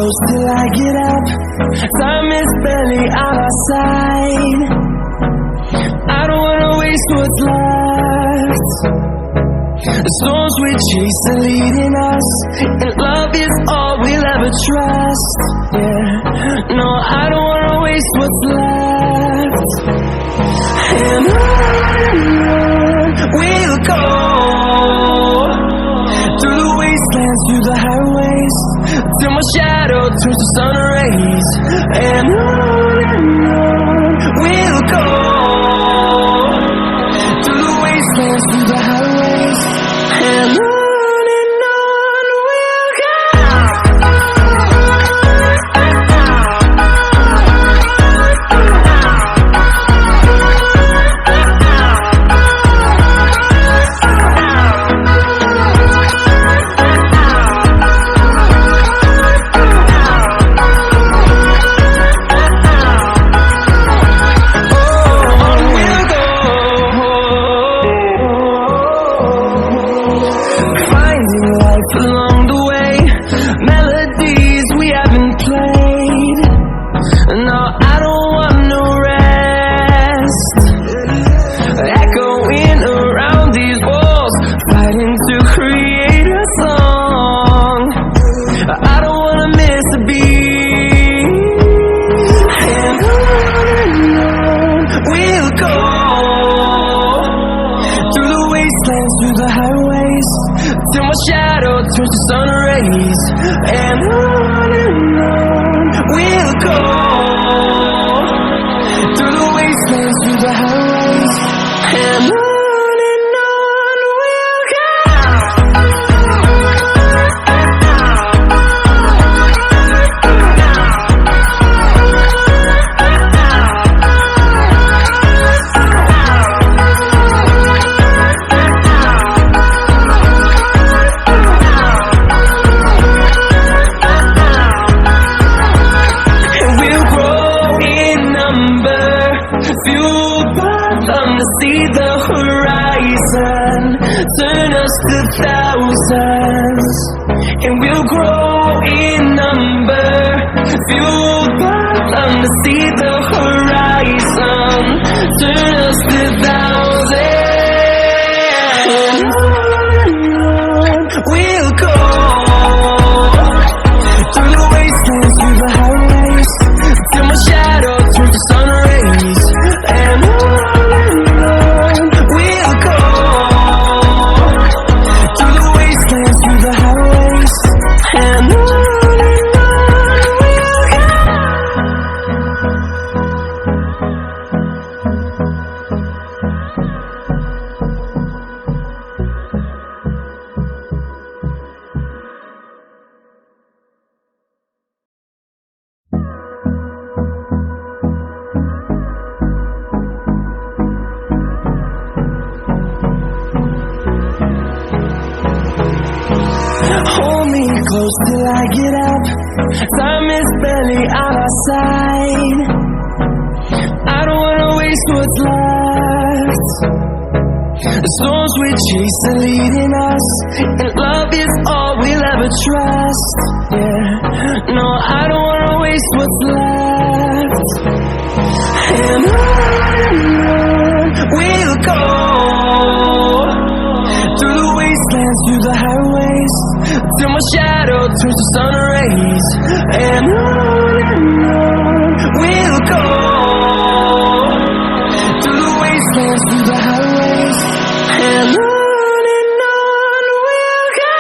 close till I get up. Time is barely on our side. I don't wanna waste what's left. The storms we chase are leading us, and love is all we'll ever trust. Yeah, no, I don't wanna waste what's left. And on we'll go, through the wastelands, through the highways, till my shadow turns to sun rays. And on we'll go, through the wastelands, through the highways, and on we'll go. Along the way, melodies we haven't played. No, I don't want no rest. Echoing around these walls, fighting to create a song. I don't wanna miss a beat. And on we'll go, through the wastelands, through the highways, till my shadow turns to sun rays. And on we'll go, through the wastelands, through the highways, and on we'll go. See the horizon, turn us to thousands, and we'll grow in number. Fueled by them to see the horizon, turn us to thousands. And on we'll go, through the wastelands, through the highways, till my shadow turns to sun rays. And on we'll go, through the wastelands, through the highways, and on we'll go. Hold me close till I get up. Time is barely on our side. I don't wanna waste what's left. The storms we chase are leading us, and love is all we'll ever trust. Yeah, no, I don't wanna waste what's left. And on we'll go, through the wastelands, through the highways, till my shadow turns to sun rays. And on we'll go, through the wastelands, through the highways, and on we'll go.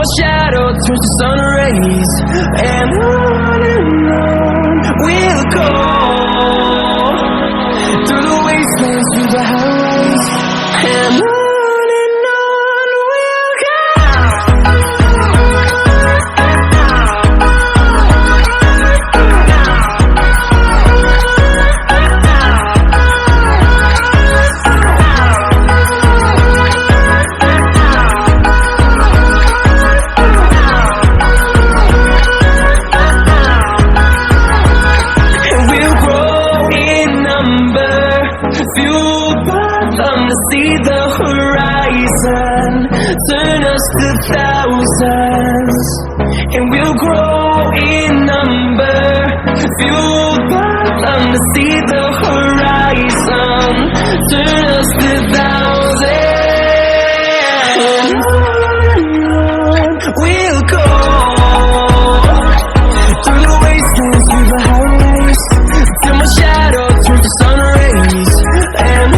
my shadow turns to sun rays. And on we'll go, through the wastelands, through the highways. And on we'll go. See the horizon, turn us to thousands, and we'll grow in number, fueled by them to see the horizon, turn us to thousands, and we'll go, through the wastelands, through the highways, till my shadow turns to sun rays, and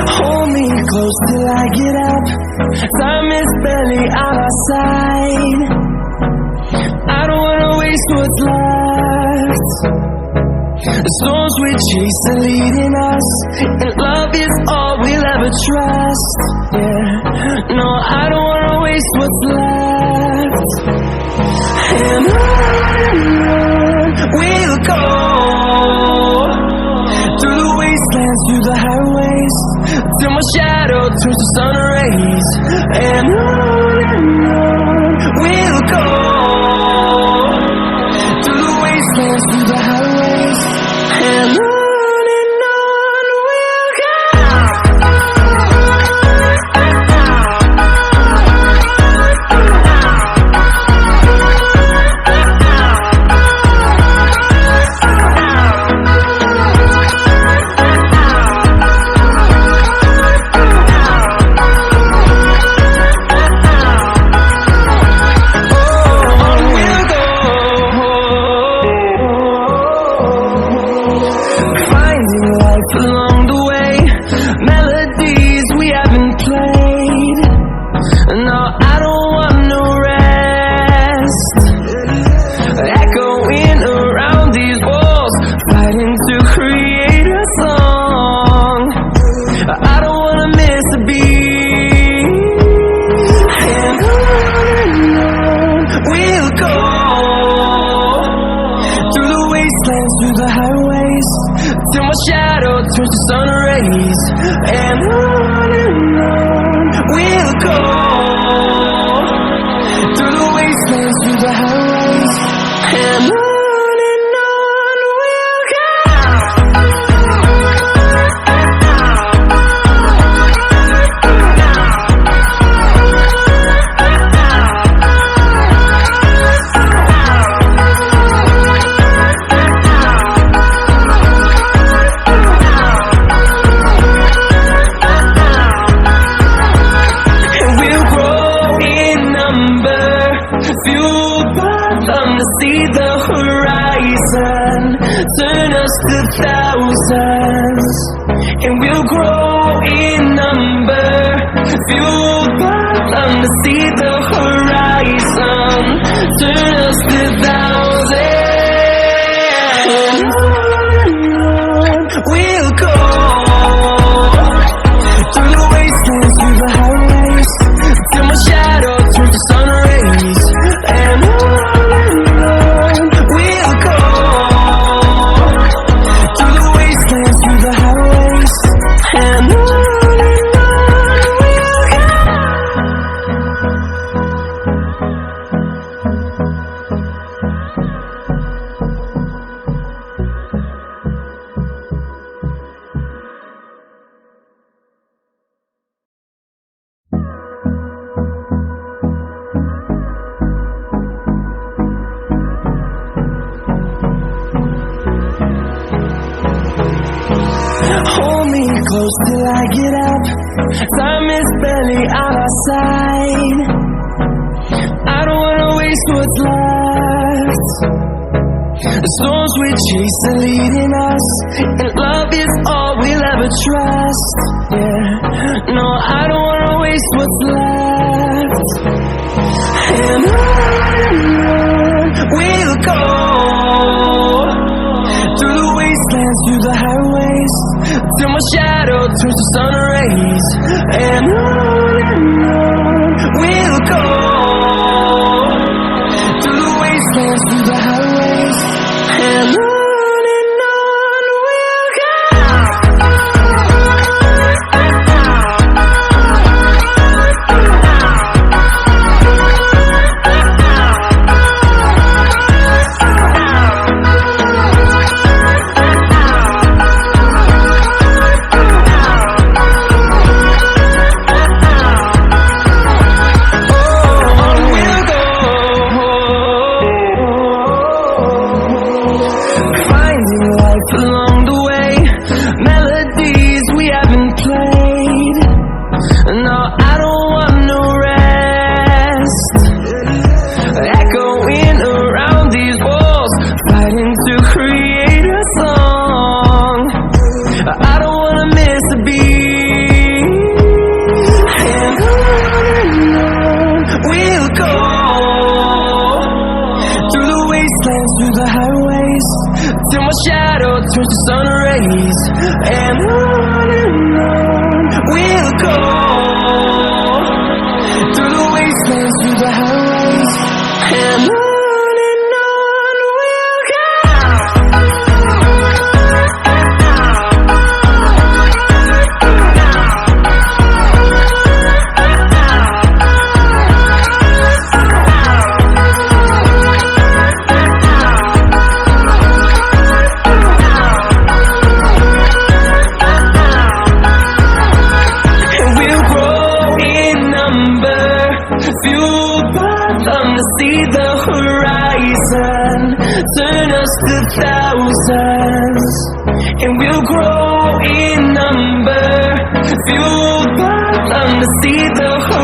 hold me close till I get up. Time is barely on our side. I don't wanna waste what's left. The storms we chase are leading us, and love is all we'll ever trust. Yeah, no, I don't wanna waste what's left. And on we'll go, through the wastelands, through the highways, till my shadow turns to sun rays. And on we'll go, through the wastelands, through the highways. And on we'll go. Along the way, melodies we haven't played. No, I don't want no rest. Echoing around these walls, fighting to create a song. I don't wanna miss a beat. And on we'll go, through the wastelands, through the highways, till my shadow turns to sun rays. And on we'll go, through the wastelands, through the highways. And on we'll go. Fueled by them to see the horizon, turn us to thousands, and we'll grow in number. Fueled by them to see the horizon, turn us to thousands, and we'll go, through the wastelands, through the highways, till my shadow turns to sun rays. And on we'll go, through the wastelands, through the highways. And on we'll go. me close till I get up. Time is barely on our side. I don't wanna waste what's left. The storms we chase are leading us, and love is all we'll ever trust. Yeah, no, I don't wanna waste what's left. And on we'll go, through the wastelands, through the highways, till my shadow turns to sun rays. And on we'll go, through the wastelands, through the highways, and on we'll go. Along the way, melodies we haven't played. No, I don't want no rest. Echoing around these walls, fighting to create a song. I don't wanna miss a beat. And on we'll go, through the wastelands, through the highways, till my shadow turns to sun rays. And on we'll go, through the wastelands, through the highways, and on we'll go. Fueled by them to see the horizon, turn us to thousands, and we'll grow in number. Fueled by them to see the horizon.